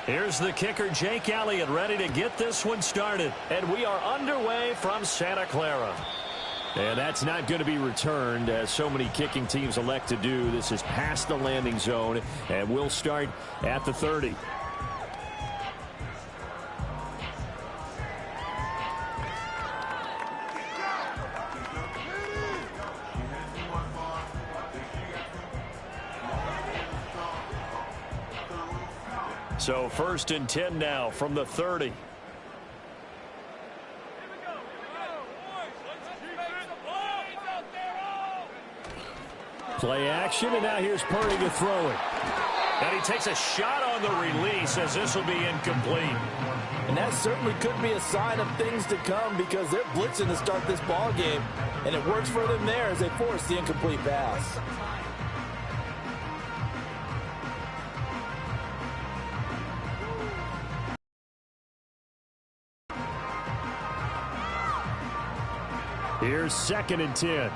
Here's the kicker, Jake Elliott, ready to get this one started. And we are underway from Santa Clara. And that's not going to be returned, as so many kicking teams elect to do. This is past the landing zone, and we'll start at the 30. So 1st and 10 now from the 30. Play action, and now here's Purdy to throw it. And he takes a shot on the release, as this will be incomplete. And that certainly could be a sign of things to come, because they're blitzing to start this ball game, and it works for them there as they force the incomplete pass. Here's 2nd and 10.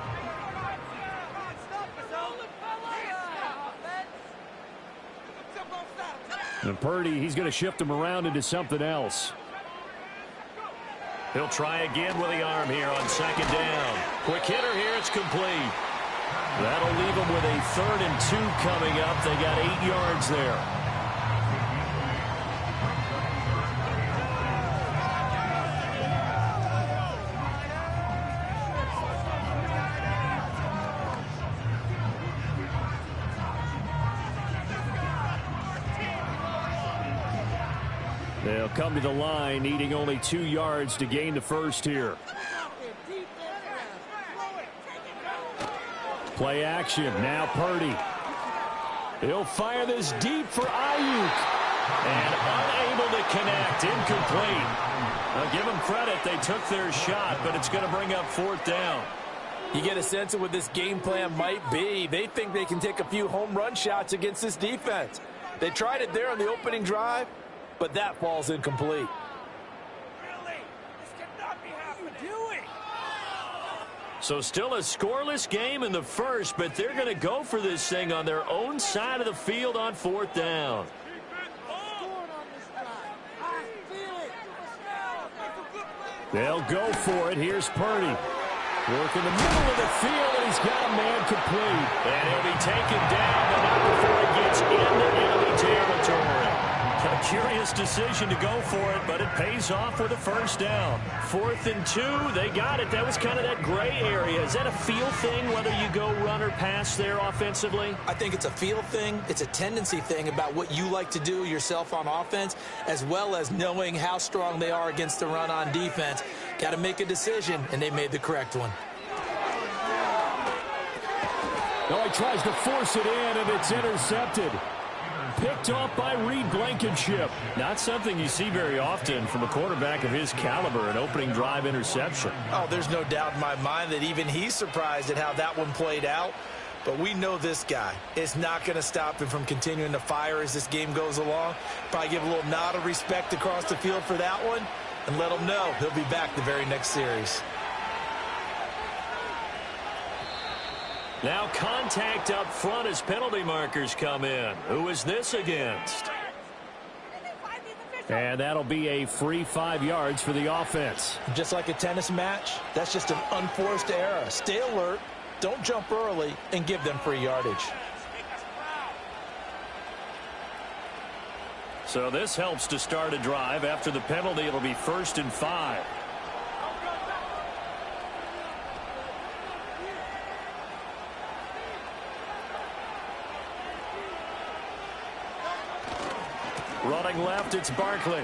And Purdy, he's going to shift him around into something else. He'll try again with the arm here on 2nd down. Quick hitter here, it's complete. That'll leave him with a 3rd and 2 coming up. They got 8 yards there. They'll come to the line, needing only 2 yards to gain the first here. Play action. Now Purdy. He'll fire this deep for Ayuk. And unable to connect. Incomplete. Now give them credit. They took their shot, but it's going to bring up 4th down. You get a sense of what this game plan might be. They think they can take a few home run shots against this defense. They tried it there on the opening drive, but that falls incomplete. Really? This cannot be happening. What are you doing? So still a scoreless game in the first, but they're going to go for this thing on their own side of the field on 4th down. They'll go for it. Here's Purdy. Work in the middle of the field, and he's got a man complete. And he'll be taken down, but not before he gets into enemy territory. A curious decision to go for it, but it pays off with a 1st down. 4th and 2, they got it. That was kind of that gray area. Is that a feel thing, whether you go run or pass there offensively? I think it's a feel thing. It's a tendency thing about what you like to do yourself on offense, as well as knowing how strong they are against the run on defense. Got to make a decision, and they made the correct one. No, he tries to force it in, and it's intercepted. Picked off by Reed Blankenship. Not something you see very often from a quarterback of his caliber, an opening drive interception. Oh, there's no doubt in my mind that even he's surprised at how that one played out. But we know this guy is not going to stop him from continuing to fire as this game goes along. Probably give a little nod of respect across the field for that one and let him know he'll be back the very next series. Now contact up front as penalty markers come in. Who is this against? And that'll be a free 5 yards for the offense. Just like a tennis match, that's just an unforced error. Stay alert, don't jump early, and give them free yardage. So this helps to start a drive. After the penalty, it'll be 1st and 5. Running left, it's Barkley.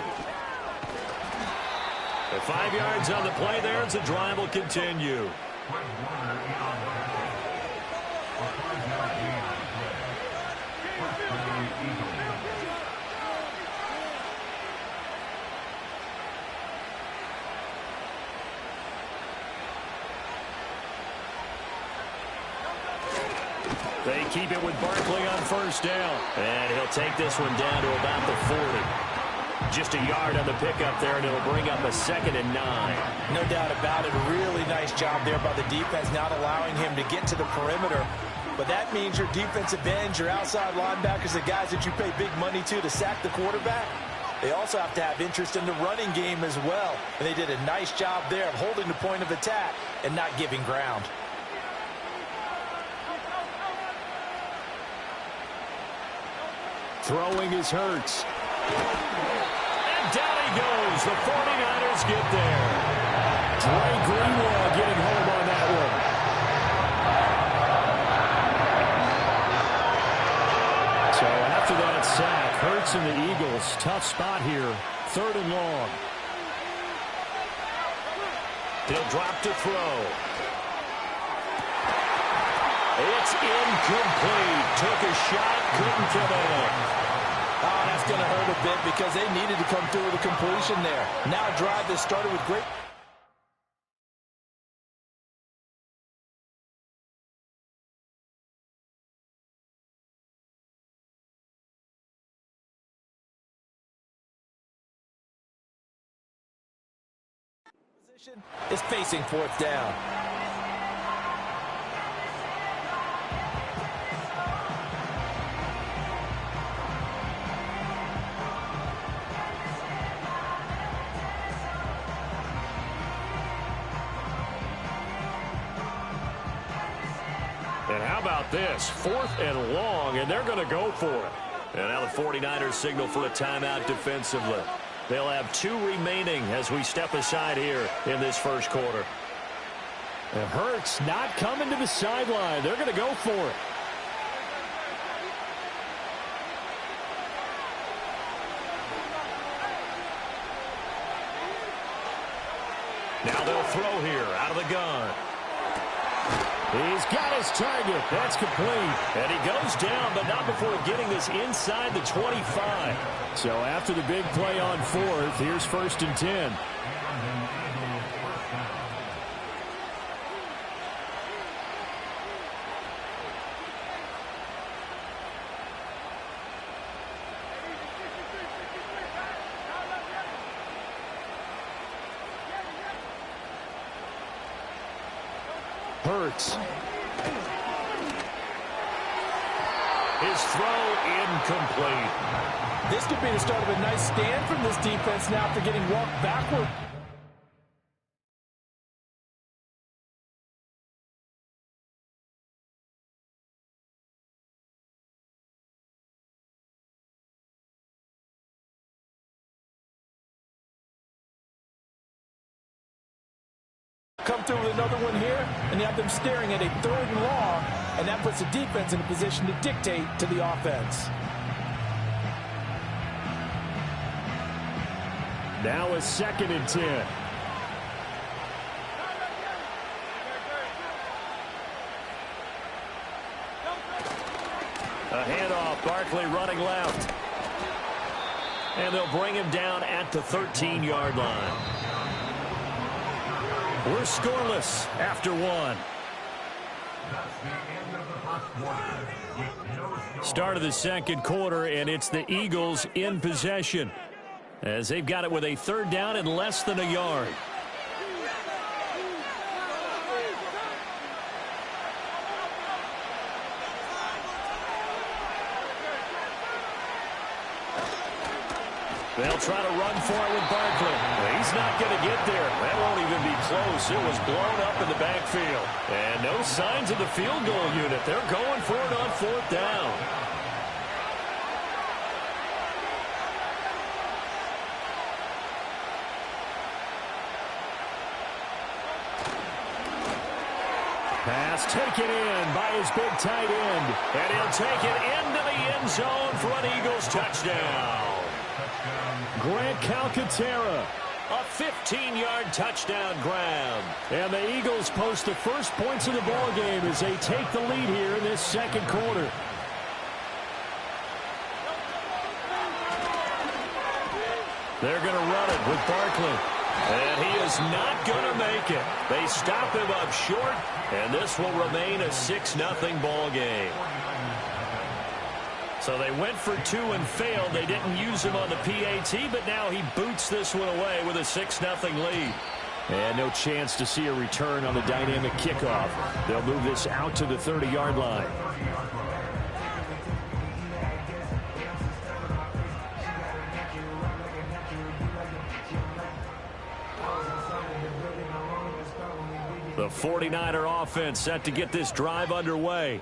5 yards on the play there as the drive will continue. They keep it with Barkley on 1st down. And he'll take this one down to about the 40. Just a yard on the pickup there, and it'll bring up a 2nd and 9. No doubt about it. A really nice job there by the defense, not allowing him to get to the perimeter. But that means your defensive ends, your outside linebackers, the guys that you pay big money to sack the quarterback, They also have to have interest in the running game as well. And they did a nice job there of holding the point of attack and not giving ground. Throwing is Hurts. And down he goes. The 49ers get there. Dre Greenlaw getting home on that one. So after that sack, Hurts and the Eagles, tough spot here. 3rd and long. He'll drop to throw. It's incomplete. Took a shot, couldn't get in. Oh, that's going to hurt a bit because they needed to come through with a completion there. Now a drive that started with great... is facing 4th down. And how about this? 4th and long, and they're going to go for it. And now the 49ers signal for a timeout defensively. They'll have 2 remaining as we step aside here in this first quarter. And Hurts not coming to the sideline. They're going to go for it. Now they'll throw here out of the gun. He's got his target. That's complete. And he goes down, but not before getting this inside the 25. So after the big play on 4th, here's 1st and 10. Hurts. His throw incomplete. This could be the start of a nice stand from this defense now after getting walked backward. Come through with another one here, and you have them staring at a 3rd and long, and that puts the defense in a position to dictate to the offense. Now a 2nd and 10. A handoff, Barkley running left. And they'll bring him down at the 13-yard line. We're scoreless after 1. Start of the second quarter, and it's the Eagles in possession, as they've got it with a 3rd down and less than a yard. They'll try to run for it with Barkley. He's not going to get there. That won't even be close. It was blown up in the backfield. And no signs of the field goal unit. They're going for it on 4th down. Pass taken in by his big tight end. And he'll take it into the end zone for an Eagles touchdown. Grant Calcaterra, a 15-yard touchdown grab. And the Eagles post the first points of the ball game as they take the lead here in this second quarter. They're going to run it with Barkley. And he is not going to make it. They stop him up short, and this will remain a 6-0 ball game. So they went for 2 and failed. They didn't use him on the PAT, but now he boots this one away with a 6-0 lead. And no chance to see a return on the dynamic kickoff. They'll move this out to the 30-yard line. The 49er offense set to get this drive underway.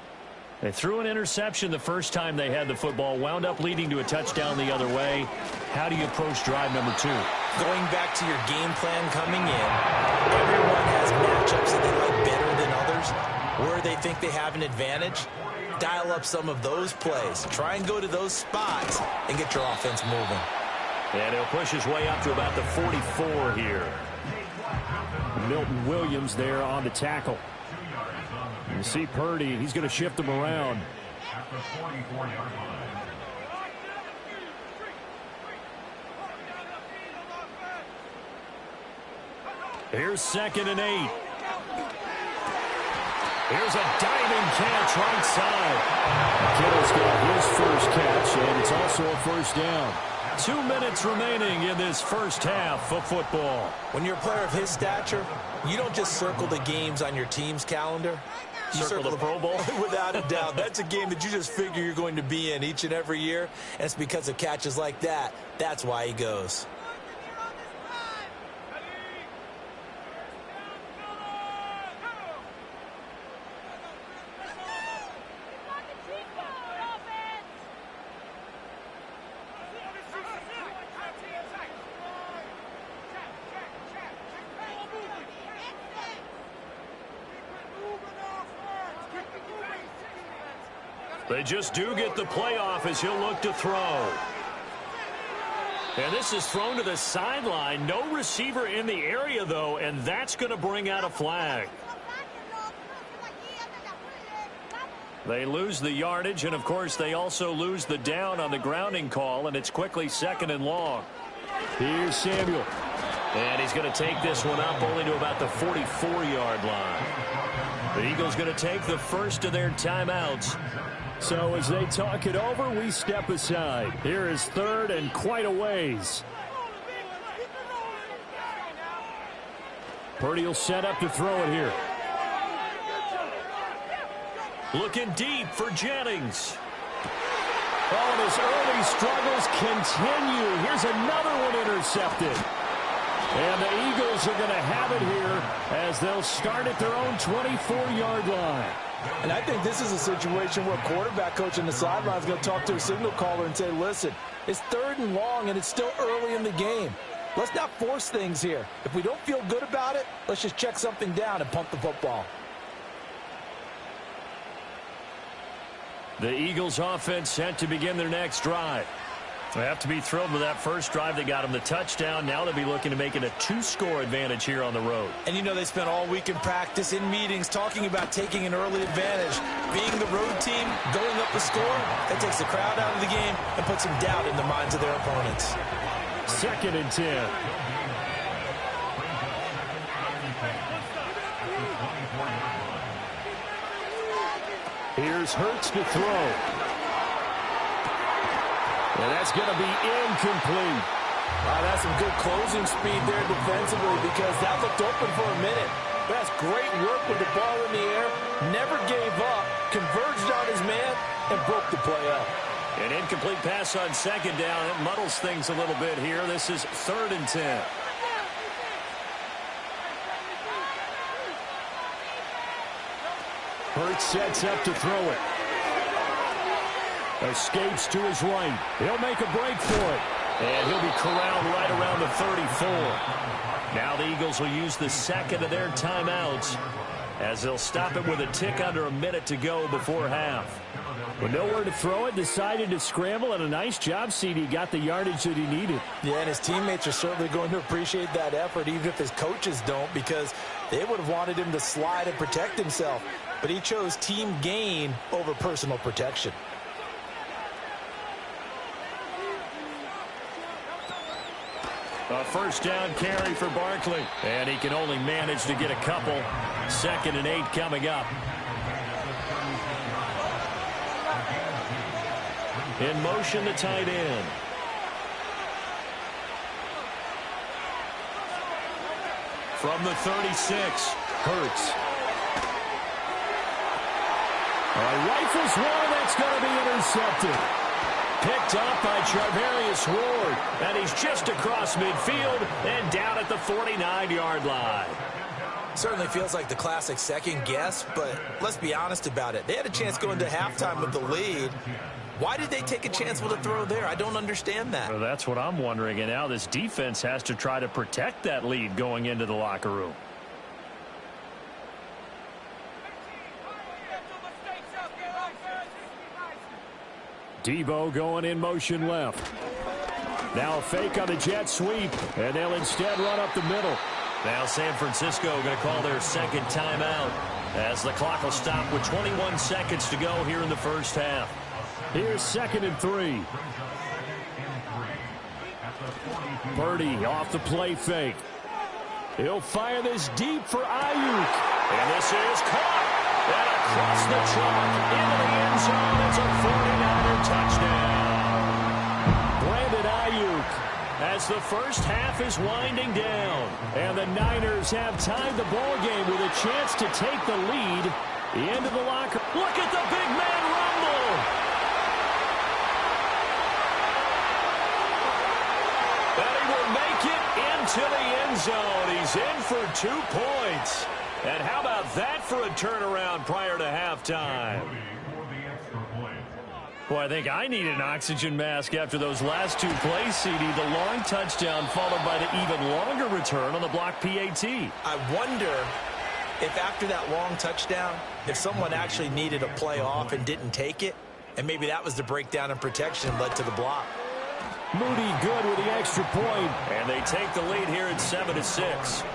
They threw an interception the first time they had the football, wound up leading to a touchdown the other way. How do you approach drive number 2? Going back to your game plan coming in, everyone has matchups that they like better than others, where they think they have an advantage. Dial up some of those plays. Try and go to those spots and get your offense moving. And he'll push his way up to about the 44 here. Milton Williams there on the tackle. You see Purdy, he's going to shift him around. Here's 2nd and 8. Here's a diving catch right side. Kittle's got his first catch, and it's also a first down. 2 minutes remaining in this first half of football. When you're a player of his stature, you don't just circle the games on your team's calendar. You circle the Pro Bowl? Without a doubt. That's a game that you just figure you're going to be in each and every year. And it's because of catches like that. That's why he goes. They just do get the playoff as he'll look to throw. And this is thrown to the sideline. No receiver in the area, though, and that's going to bring out a flag. They lose the yardage, and, of course, they also lose the down on the grounding call, and it's quickly 2nd and long. Here's Samuel. And he's going to take this one up only to about the 44-yard line. The Eagles going to take the first of their timeouts. So as they talk it over, we step aside. Here is 3rd and quite a ways. Purdy will set up to throw it here. Looking deep for Jennings. Oh, and his early struggles continue. Here's another one intercepted. And the Eagles are going to have it here as they'll start at their own 24-yard line. And I think this is a situation where quarterback coach on the sideline is going to talk to a signal caller and say, listen, it's 3rd and long and it's still early in the game. Let's not force things here. If we don't feel good about it, let's just check something down and pump the football. The Eagles offense set to begin their next drive. They have to be thrilled with that first drive. They got them the touchdown. Now they'll be looking to make it a 2-score advantage here on the road. And you know they spent all week in practice, in meetings, talking about taking an early advantage. Being the road team, going up the score, that takes the crowd out of the game and puts some doubt in the minds of their opponents. 2nd and 10. Here's Hurts to throw. And that's going to be incomplete. Wow, that's some good closing speed there defensively because that looked open for a minute. That's great work with the ball in the air. Never gave up, converged on his man, and broke the play up. An incomplete pass on 2nd down. It muddles things a little bit here. This is 3rd and 10. Hurts sets up to throw it. Escapes to his right. He'll make a break for it. And he'll be corralled right around the 34. Now the Eagles will use the 2nd of their timeouts as they'll stop it with a tick under a minute to go before half. With nowhere to throw it, decided to scramble, and a nice job, CD. Got the yardage that he needed. Yeah, and his teammates are certainly going to appreciate that effort, even if his coaches don't, because they would have wanted him to slide and protect himself. But he chose team gain over personal protection. A first down carry for Barkley. And he can only manage to get a couple. 2nd and 8 coming up. In motion, the tight end. From the 36, Hurts. Rifles one, that's going to be intercepted. Picked up by Charvarius Ward. And he's just across midfield and down at the 49-yard line. Certainly feels like the classic second guess, but let's be honest about it. They had a chance going to halftime with the lead. Why did they take a chance with a throw there? I don't understand that. Well, that's what I'm wondering, and now this defense has to try to protect that lead going into the locker room. Debo going in motion left. Now a fake on the jet sweep, and they'll instead run up the middle. Now San Francisco going to call their second timeout as the clock will stop with 21 seconds to go here in the first half. Here's 2nd and 3. Purdy off the play fake. He'll fire this deep for Ayuk. And this is caught. And across the chalk into the end zone. It's a 49er touchdown. Brandon Ayuk as the first half is winding down. And the Niners have tied the ball game with a chance to take the lead into the locker. Look at the big man rumble. And he will make it into the end zone. He's in for 2 points. And how about that for a turnaround prior to halftime? Boy, I think I need an oxygen mask after those last 2 plays, CD. The long touchdown followed by the even longer return on the block PAT. I wonder if after that long touchdown, if someone actually needed a play off and didn't take it, and maybe that was the breakdown in protection and led to the block. Moody good with the extra point. And they take the lead here at 7-6.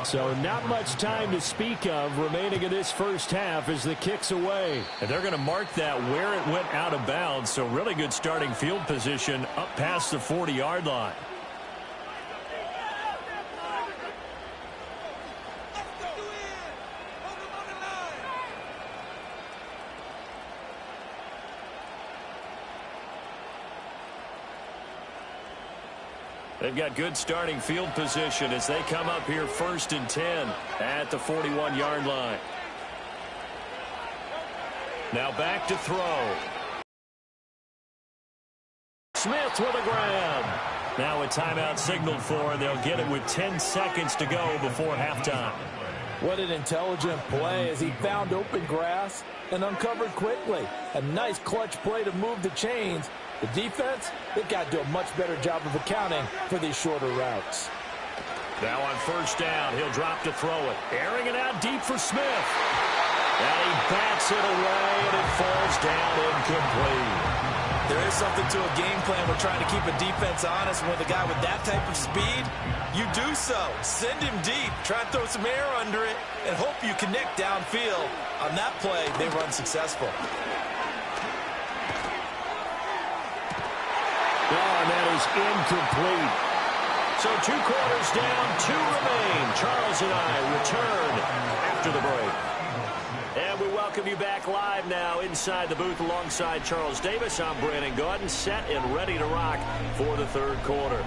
So not much time to speak of remaining in this first half as the kick's away. And they're going to mark that where it went out of bounds. So really good starting field position up past the 40-yard line. They've got good starting field position as they come up here 1st and 10 at the 41-yard line. Now back to throw. Smith with a grab. Now a timeout signaled for, and they'll get it with 10 seconds to go before halftime. What an intelligent play as he found open grass and uncovered quickly. A nice clutch play to move the chains. The defense, they've got to do a much better job of accounting for these shorter routes. Now on 1st down, he'll drop to throw it. Airing it out deep for Smith. And he bats it away, and it falls down incomplete. There is something to a game plan. We're trying to keep a defense honest. With a guy with that type of speed, you do so. Send him deep. Try and throw some air under it and hope you connect downfield. On that play, they were unsuccessful. And that is incomplete. So 2 quarters down, 2 remain. Charles and I return after the break. And we welcome you back live now inside the booth alongside Charles Davis. I'm Brandon Gaudin, set and ready to rock for the 3rd quarter.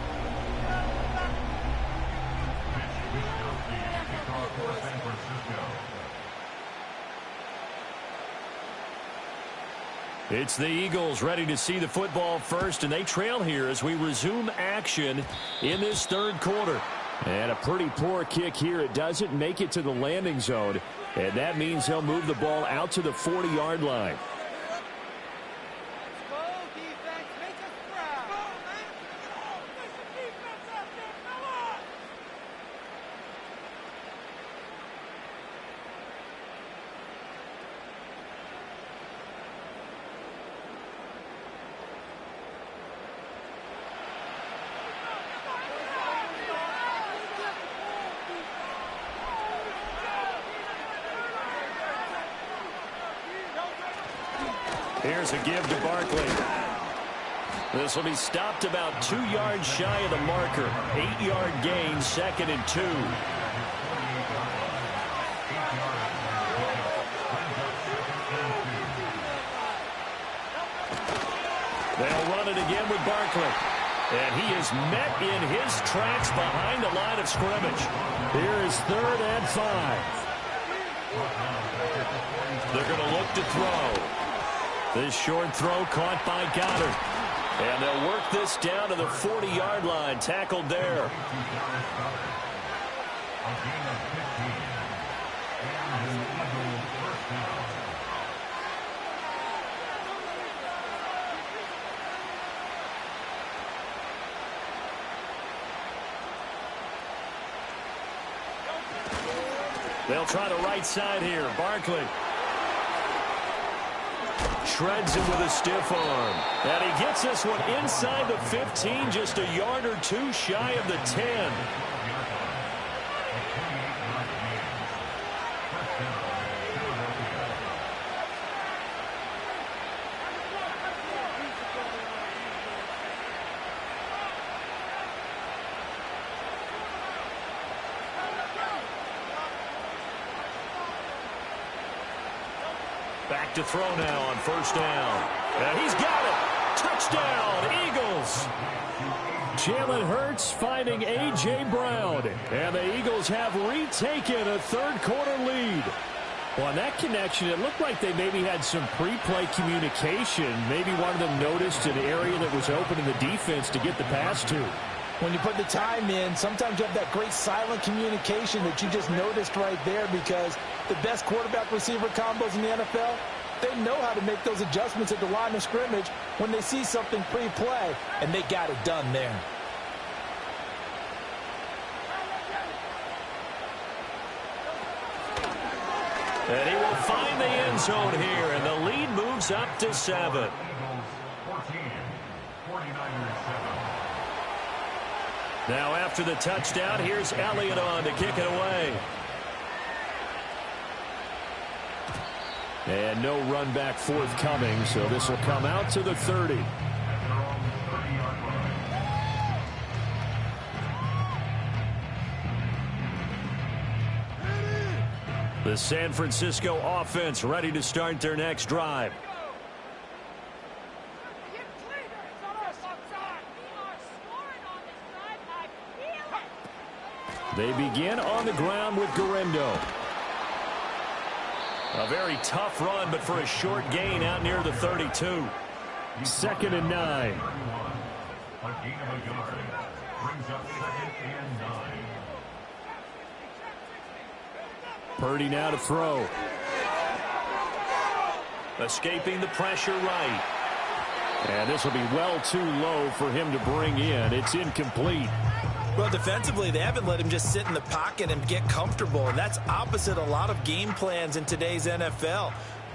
It's the Eagles ready to see the football first, and they trail here as we resume action in this 3rd quarter. And a pretty poor kick here. It doesn't make it to the landing zone, and that means he'll move the ball out to the 40-yard line. Here's a give to Barkley. This will be stopped about 2 yards shy of the marker. 8-yard gain, 2nd and 2. They'll run it again with Barkley. And he is met in his tracks behind the line of scrimmage. Here is 3rd and 5. They're going to look to throw. This short throw caught by Goddard. And they'll work this down to the 40-yard line, tackled there. They'll try the right side here. Barkley shreds him with a stiff arm. And he gets this one inside the 15, just a yard or two shy of the 10. Back to throw now on first down. And he's got it. Touchdown, Eagles. Jalen Hurts finding A.J. Brown. And the Eagles have retaken a third-quarter lead. Well, on that connection, it looked like they maybe had some pre-play communication. Maybe one of them noticed an area that was open in the defense to get the pass to. When you put the time in, sometimes you have that great silent communication that you just noticed right there, because the best quarterback-receiver combos in the NFL, they know how to make those adjustments at the line of scrimmage when they see something pre-play, and they got it done there. And he will find the end zone here, and the lead moves up to 7. Now after the touchdown, here's Elliott on to kick it away. And no run back forthcoming, so this will come out to the 30. The San Francisco offense ready to start their next drive. They begin on the ground with Guerrero. A very tough run, but for a short gain out near the 32. 2nd and 9. Purdy now to throw. Escaping the pressure right. And this will be well too low for him to bring in. It's incomplete. Well, defensively, they haven't let him just sit in the pocket and get comfortable, and that's opposite a lot of game plans in today's NFL.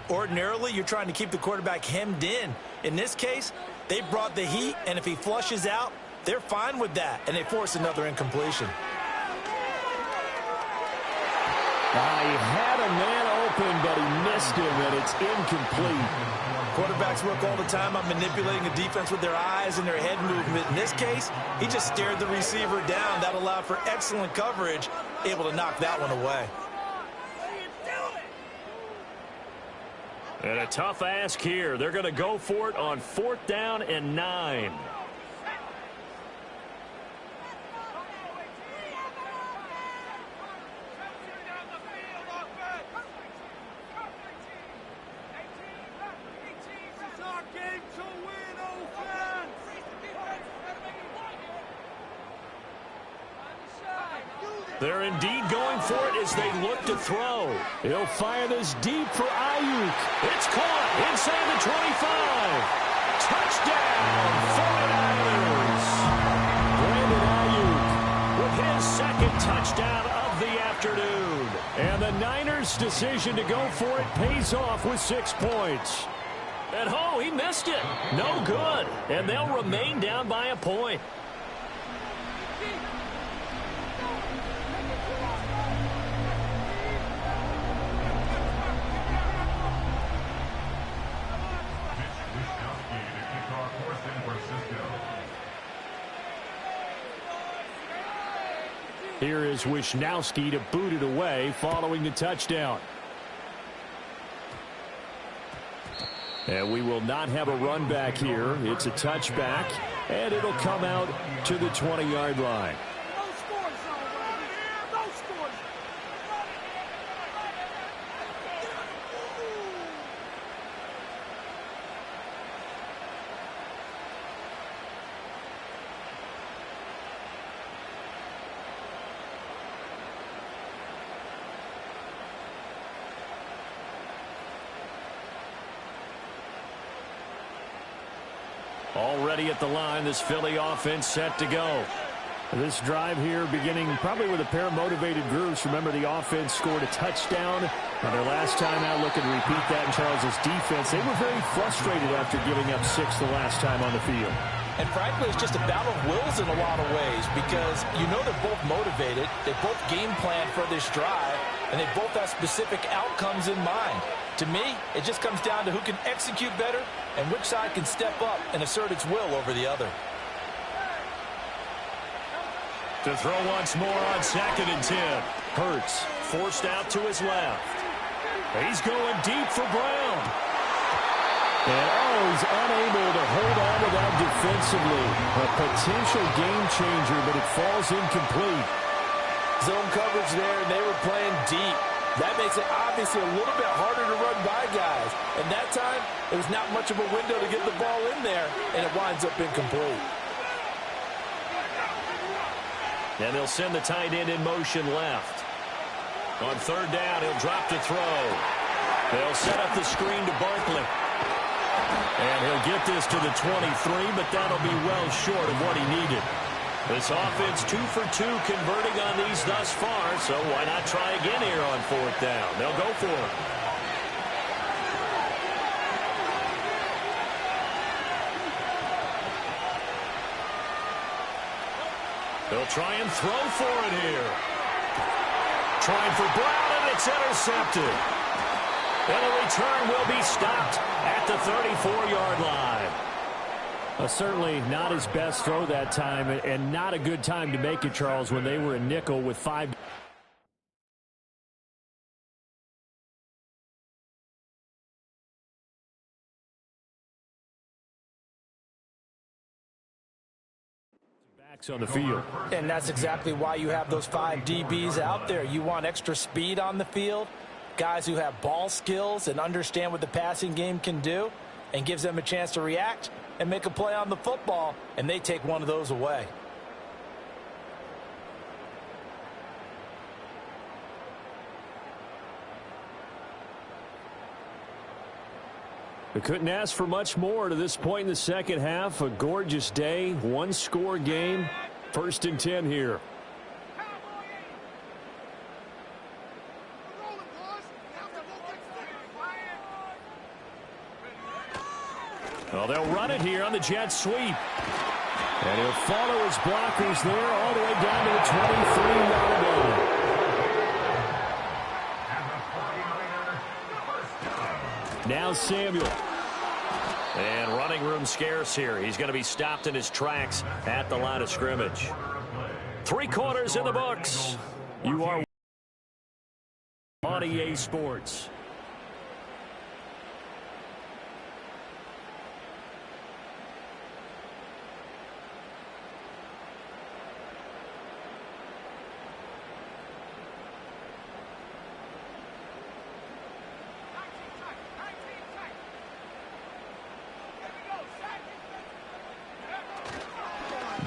Ordinarily, you're trying to keep the quarterback hemmed in. In this case, they brought the heat, and if he flushes out, they're fine with that, and they force another incompletion. He had a man open, but he missed him, and it's incomplete. Quarterbacks work all the time on manipulating a defense with their eyes and their head movement. In this case, he just stared the receiver down. That allowed for excellent coverage, able to knock that one away. And a tough ask here. They're going to go for it on 4th down and 9. They're indeed going for it as they look to throw. He'll fire this deep for Ayuk. It's caught inside the 25. Touchdown, 49ers. Brandon Ayuk with his 2nd touchdown of the afternoon. And the Niners' decision to go for it pays off with 6 points. And he missed it. No good. And they'll remain down by a point. Here is Wisnowski to boot it away following the touchdown. And we will not have a run back here. It's a touchback, and it'll come out to the 20-yard line. Already at the line, this Philly offense set to go. This drive here beginning probably with a pair of motivated groups. Remember, the offense scored a touchdown on their last time out. Looking to repeat that in Charles's defense. They were very frustrated after giving up 6 the last time on the field. And frankly, it's just a battle of wills in a lot of ways because you know they're both motivated. They both game plan for this drive, and they both have specific outcomes in mind. To me, it just comes down to who can execute better and which side can step up and assert its will over the other. To throw once more on 2nd and 10. Hurts forced out to his left. He's going deep for Brown. And he's unable to hold on to that defensively. A potential game changer, but it falls incomplete. Zone coverage there, and they were playing deep. That makes it obviously a little bit harder to run by guys. And that time, there was not much of a window to get the ball in there, and it winds up incomplete. And they'll send the tight end in motion left. On 3rd down, he'll drop to throw. They'll set up the screen to Barkley. And he'll get this to the 23, but that'll be well short of what he needed. This offense 2 for 2 converting on these thus far, so why not try again here on 4th down? They'll go for it. They'll try and throw for it here. Trying for Brown, and it's intercepted. And the return will be stopped at the 34-yard line. Certainly not his best throw that time, and not a good time to make it, Charles, when they were in nickel with 5. On the field. And that's exactly why you have those 5 DBs out there. You want extra speed on the field, guys who have ball skills and understand what the passing game can do, and gives them a chance to react and make a play on the football, and they take one of those away. They couldn't ask for much more to this point in the second half. A gorgeous day, 1-score game. 1st and 10 here. Well, they'll run it here on the jet sweep. And he'll follow his blockers there all the way down to the 23-yard line. Now Samuel. And running room scarce here. He's going to be stopped in his tracks at the line of scrimmage. 3 quarters in the books. You are on EA Sports.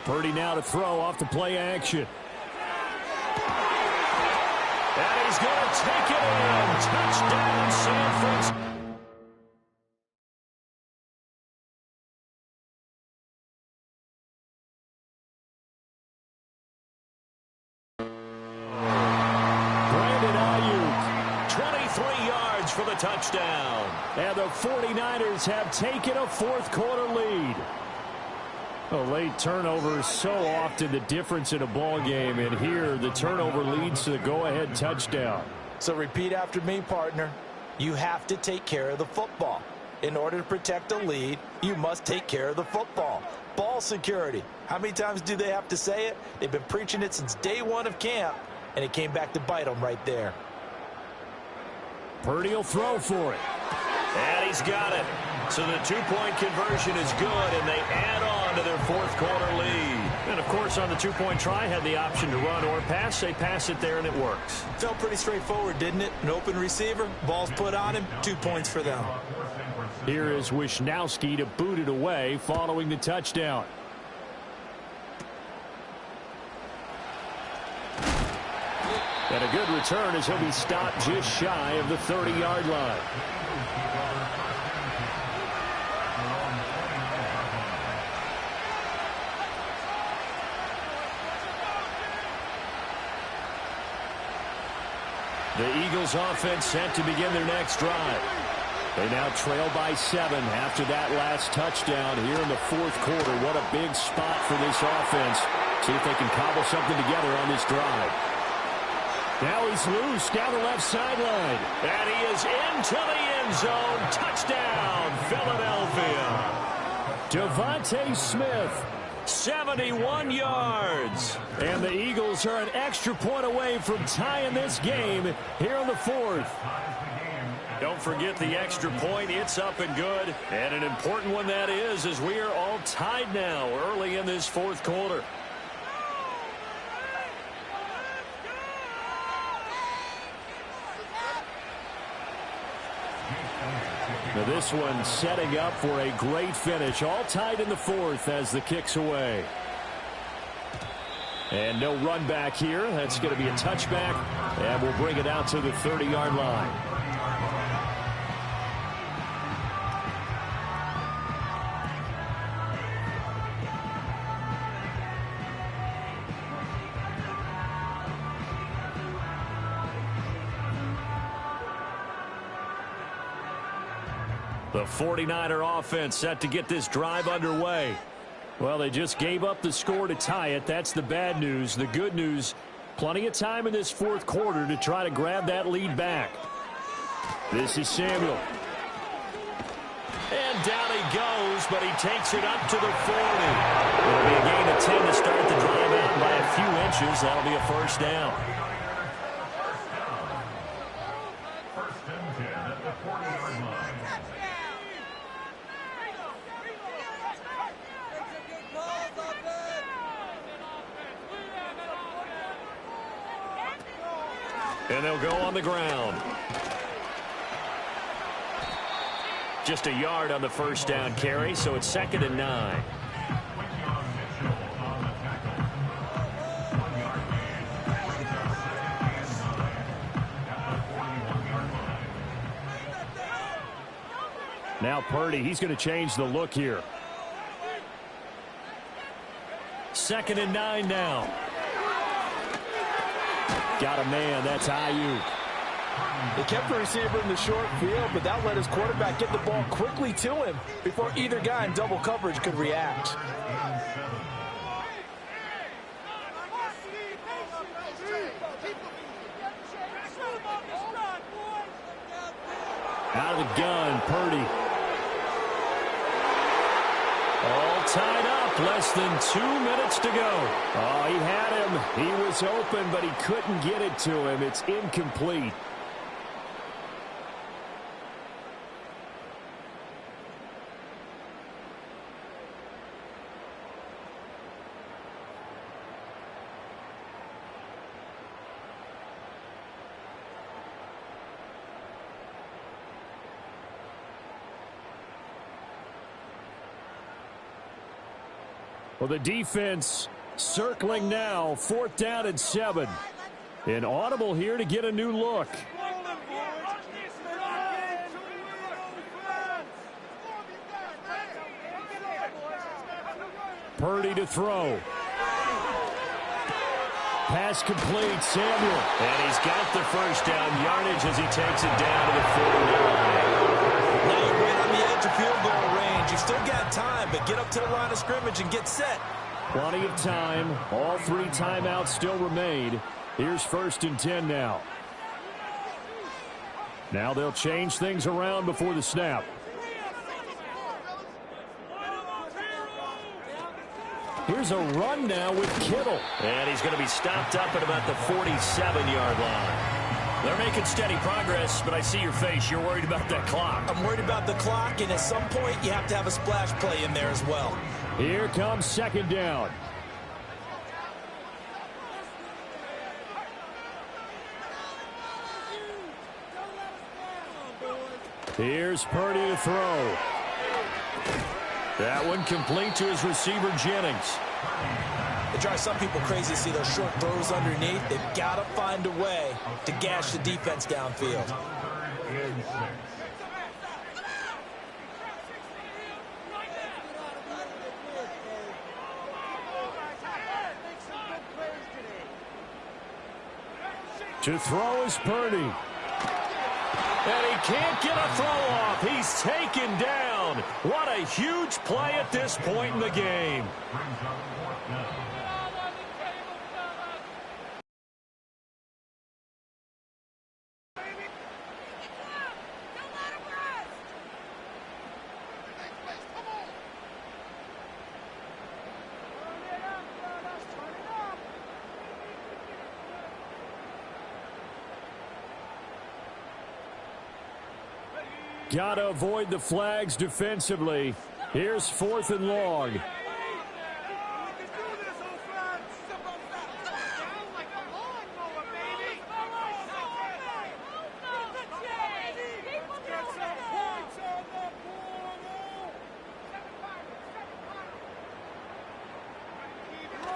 Purdy now to throw off the play action. And he's going to take it in. Touchdown, San Francisco. Brandon Ayuk, 23 yards for the touchdown. And the 49ers have taken a 4th quarter lead. A late turnover is so often the difference in a ball game, and here the turnover leads to the go-ahead touchdown. So repeat after me, partner. You have to take care of the football. In order to protect a lead, you must take care of the football. Ball security. How many times do they have to say it? They've been preaching it since day 1 of camp, and it came back to bite them right there. Purdy will throw for it. And he's got it. So the 2-point conversion is good, and they add on to their 4th quarter lead. And, of course, on the 2-point try, had the option to run or pass. They pass it there, and it works. Felt pretty straightforward, didn't it? An open receiver, ball's put on him, 2 points for them. Here is Wisnowski to boot it away following the touchdown. And a good return as he'll be stopped just shy of the 30-yard line. The Eagles offense set to begin their next drive. They now trail by 7 after that last touchdown here in the fourth quarter. What a big spot for this offense. See if they can cobble something together on this drive. Now he's loose down the left sideline. And he is into the end zone. Touchdown, Philadelphia. Devontae Smith, 71 yards. And the Eagles are an extra point away from tying this game here in the fourth. Don't forget the extra point. It's up and good. And an important one that is, as we are all tied now early in this fourth quarter. Now this one setting up for a great finish. All tied in the fourth as the kick's away. And no run back here. That's going to be a touchback. And we'll bring it out to the 30-yard line. The 49er offense set to get this drive underway. Well, they just gave up the score to tie it. That's the bad news. The good news, plenty of time in this fourth quarter to try to grab that lead back. This is Samuel. And down he goes, but he takes it up to the 40. It'll be a gain of 10 to start the drive out by a few inches. That'll be a first down. And they'll go on the ground. Just a yard on the first down carry, so it's 2nd and 9. Now Purdy, he's going to change the look here. 2nd and 9 now. Got a man. That's Ayuk. They kept the receiver in the short field, but that let his quarterback get the ball quickly to him before either guy in double coverage could react. Out of the gun, Purdy. All tied up. Less than 2 minutes to go. Oh, he had him. He was open, but he couldn't get it to him. It's incomplete. Well, the defense circling now. 4th down and 7. An audible here to get a new look. Purdy to throw. Pass complete. Samuel. And he's got the first down yardage as he takes it down to the 49. Now you're right on the edge of field goal range. You've still got time, but get up to the line of scrimmage and get set. Plenty of time. All 3 timeouts still remain. Here's 1st and 10 now. Now they'll change things around before the snap. Here's a run now with Kittle. And he's going to be stopped up at about the 47-yard line. They're making steady progress, but I see your face. You're worried about that clock. I'm worried about the clock, and at some point, you have to have a splash play in there as well. Here comes 2nd down. Here's Purdy to throw. That one complete to his receiver, Jennings. It drives some people crazy to see those short throws underneath. They've got to find a way to gash the defense downfield. To throw is Purdy. And he can't get a throw off. He's taken down. What a huge play at this point in the game. Got to avoid the flags defensively. Here's 4th and long.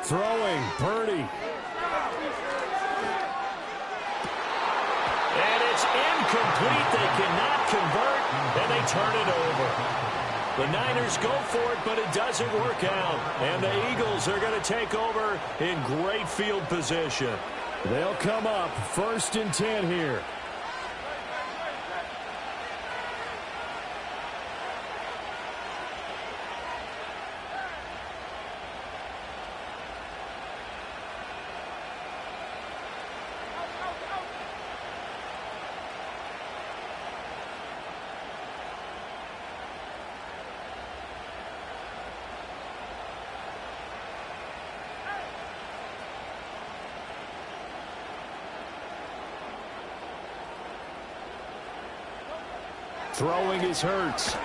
Throwing, Purdy. And it's incomplete. They cannot convert, and they turn it over. The Niners go for it, but it doesn't work out. And the Eagles are going to take over in great field position. They'll come up 1st and 10 here. Throwing is Hurts. A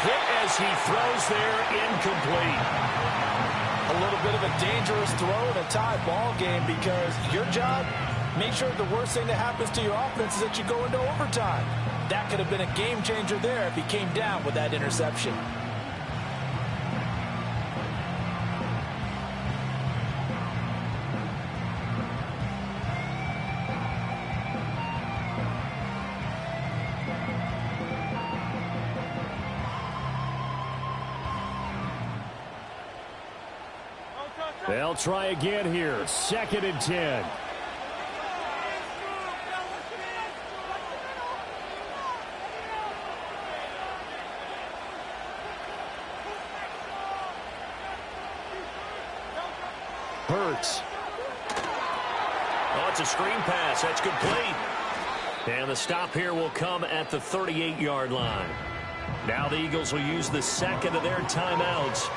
hit as he throws there, incomplete. A little bit of a dangerous throw in a tie ball game because your job, make sure the worst thing that happens to your offense is that you go into overtime. That could have been a game changer there if he came down with that interception. They'll try again here. 2nd and 10. Hurts. Oh, it's a screen pass. That's complete. And the stop here will come at the 38-yard line. Now the Eagles will use the second of their timeouts.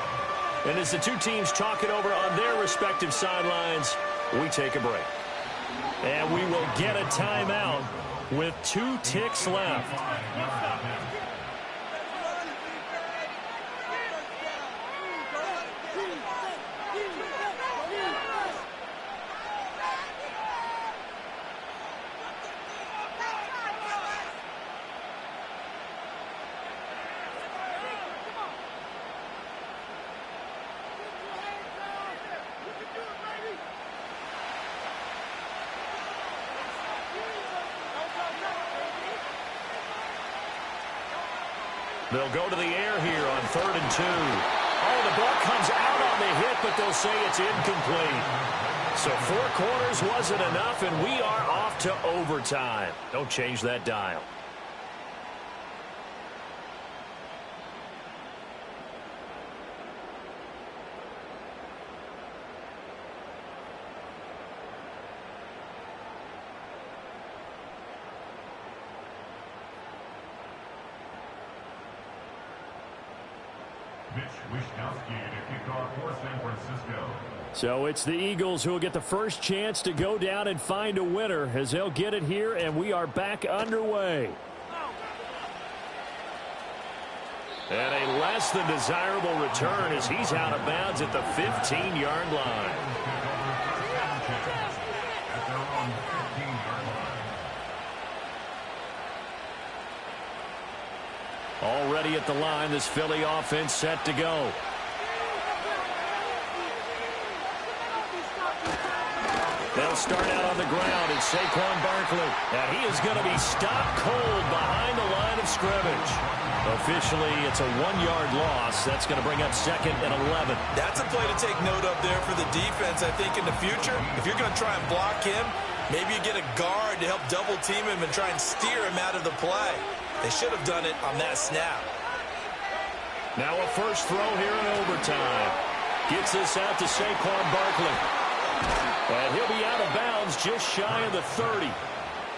And as the two teams talk it over on their respective sidelines, we take a break. And we will get a timeout with 2 ticks left. They'll go to the air here on 3rd and 2. Oh, the ball comes out on the hit, but they'll say it's incomplete. So 4 quarters wasn't enough, and we are off to overtime. Don't change that dial. So it's the Eagles who will get the first chance to go down and find a winner as they'll get it here, and we are back underway. And a less than desirable return as he's out of bounds at the 15-yard line. Already at the line, this Philly offense set to go. They'll start out on the ground. It's Saquon Barkley. And he is going to be stopped cold behind the line of scrimmage. Officially, it's a 1-yard loss. That's going to bring up 2nd and 11. That's a play to take note of there for the defense. I think in the future, if you're going to try and block him, maybe you get a guard to help double team him and try and steer him out of the play. They should have done it on that snap. Now a first throw here in overtime. Gets this out to Saquon Barkley. And he'll be out of bounds just shy of the 30.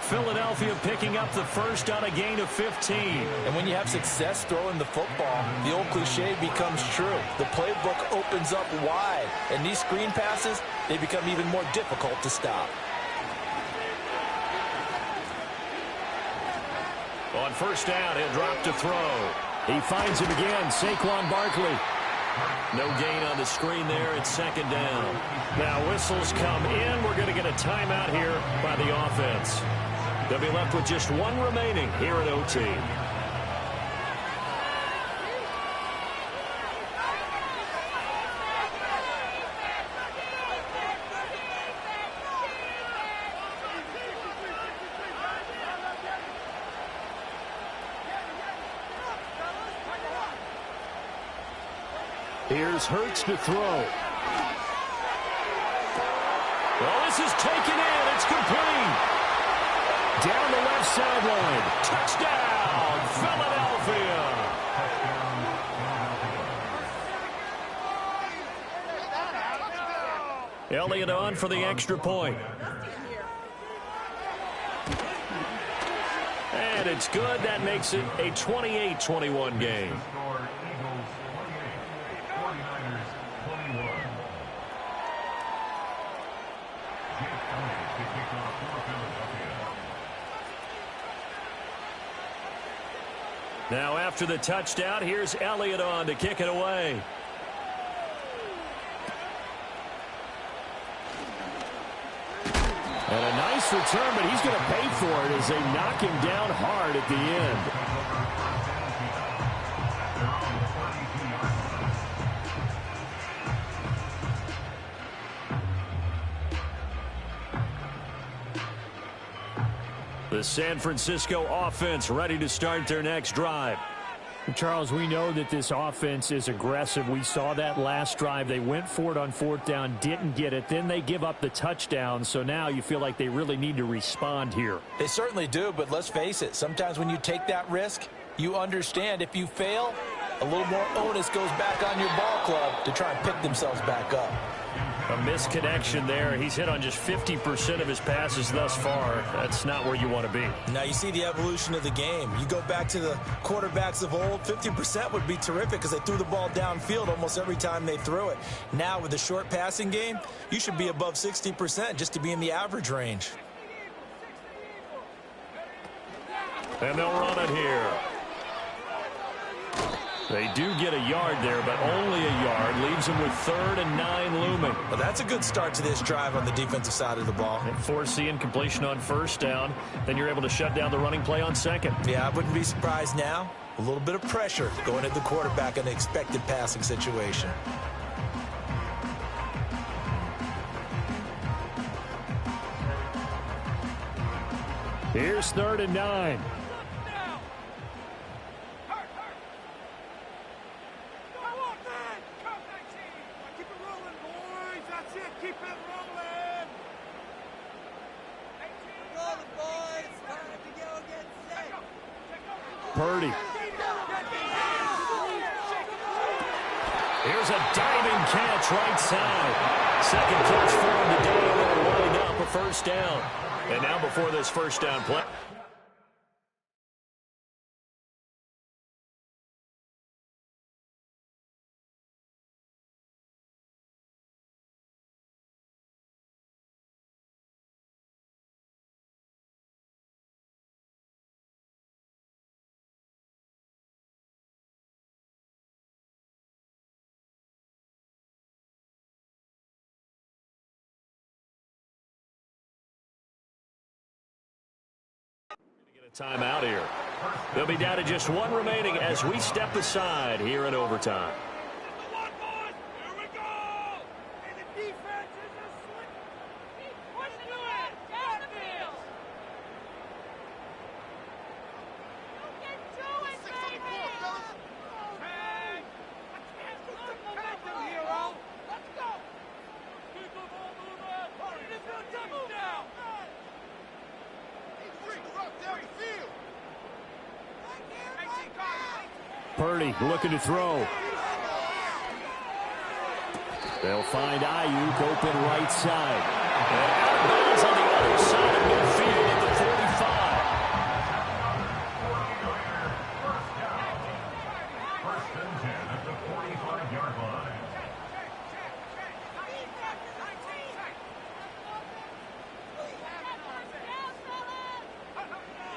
Philadelphia picking up the first on a gain of 15. And when you have success throwing the football, the old cliche becomes true. The playbook opens up wide. And these screen passes, they become even more difficult to stop. On first down, he'll drop to throw. He finds him again, Saquon Barkley. No gain on the screen there. It's 2nd down. Now whistles come in. We're going to get a timeout here by the offense. They'll be left with just 1 remaining here at OT. Here's Hurts to throw. Well, this is taken in. It's complete. Down the left sideline. Touchdown, Philadelphia. Elliott on for the extra point. And it's good. That makes it a 28-21 game. Now after the touchdown, here's Elliott on to kick it away. And a nice return, but he's going to pay for it as they knock him down hard at the end. The San Francisco offense ready to start their next drive. Charles, we know that this offense is aggressive. We saw that last drive. They went for it on 4th down, didn't get it. Then they give up the touchdown. So now you feel like they really need to respond here. They certainly do, but let's face it. Sometimes when you take that risk, you understand if you fail, a little more onus goes back on your ball club to try and pick themselves back up. A misconnection there. He's hit on just 50% of his passes thus far. That's not where you want to be. Now you see the evolution of the game. You go back to the quarterbacks of old, 50% would be terrific because they threw the ball downfield almost every time they threw it. Now with the short passing game, you should be above 60% just to be in the average range. And they'll run it here. They do get a yard there, but only a yard. Leaves them with 3rd and 9 looming. Well, that's a good start to this drive on the defensive side of the ball. And force incompletion on 1st down. Then you're able to shut down the running play on 2nd. Yeah, I wouldn't be surprised now. A little bit of pressure going at the quarterback in an expected passing situation. Here's 3rd and 9. Purdy. Here's a diving catch right side. 2nd catch for him today. They'll wind up a 1st down. And now before this 1st down play. Timeout here. They'll be down to just 1 remaining as we step aside here in overtime. Here we go! And the defense is asleep. Let's do Purdy looking to throw. They'll find Ayuk open right side. And out of bounds on the other side of midfield at the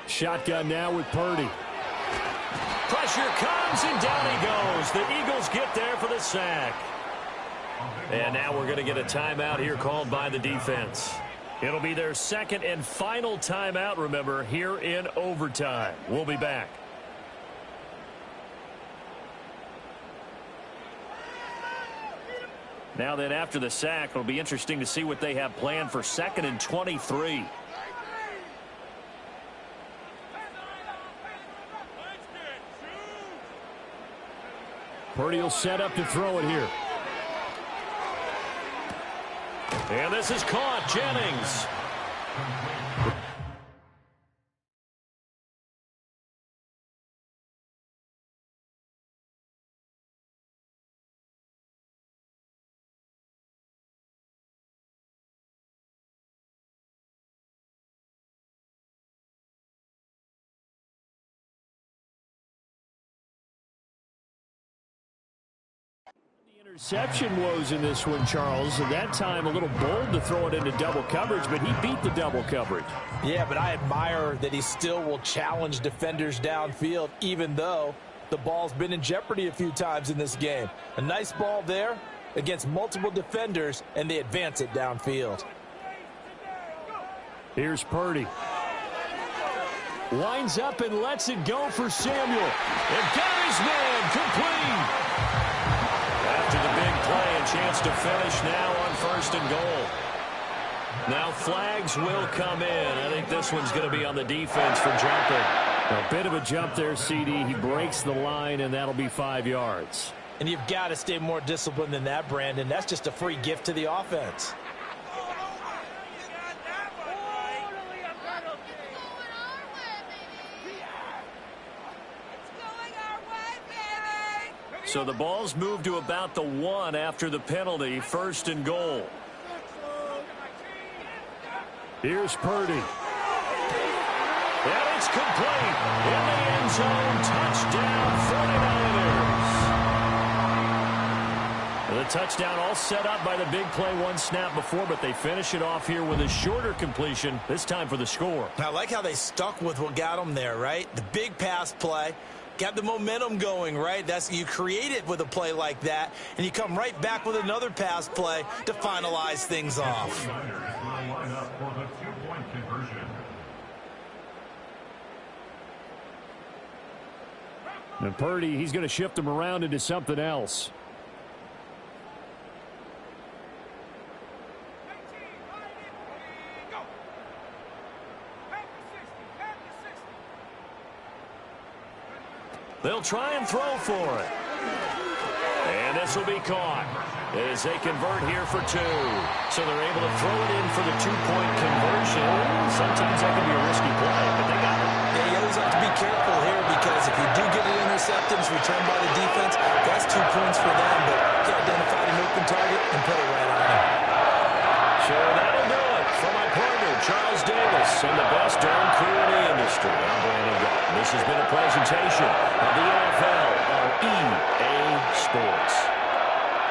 45. Shotgun now with Purdy. Pressure comes, and down he goes. The Eagles get there for the sack. And now we're going to get a timeout here called by the defense. It'll be their second and final timeout, remember, here in overtime. We'll be back. Now then, after the sack, it'll be interesting to see what they have planned for 2nd and 23. Purdy will set up to throw it here. And this is caught. Jennings. Interception woes in this one, Charles. At that time, a little bold to throw it into double coverage, but he beat the double coverage. Yeah, but I admire that he still will challenge defenders downfield, even though the ball's been in jeopardy a few times in this game. A nice ball there against multiple defenders, and they advance it downfield. Here's Purdy. Winds up and lets it go for Samuel. And got his man complete. After the big play, a chance to finish now on 1st and goal. Now flags will come in. I think this one's going to be on the defense for jumping. A bit of a jump there, CD. He breaks the line, and that'll be 5 yards. And you've got to stay more disciplined than that, Brandon. That's just a free gift to the offense. So the ball's moved to about the 1 after the penalty. 1st and goal. Here's Purdy. And it's complete. In the end zone. Touchdown, 49ers. The touchdown all set up by the big play 1 snap before, but they finish it off here with a shorter completion, this time for the score. I like how they stuck with what got them there, right? The big pass play. Got the momentum going, right? You create it with a play like that, and you come right back with another pass play to finalize things off. And Purdy, he's going to shift them around into something else. They'll try and throw for it. And this will be caught as they convert here for 2. So they're able to throw it in for the 2-point conversion. Sometimes that can be a risky play, but they got it. Yeah, you always have to be careful here because if you do get an interception, it's returned by the defense, that's 2 points for them, but you identified an open target and put it right on him. So that'll do it for my partner, Charles Davis, and the best darn crew in the industry. I'm Brandon Gault. This has been a presentation of the NFL on EA Sports.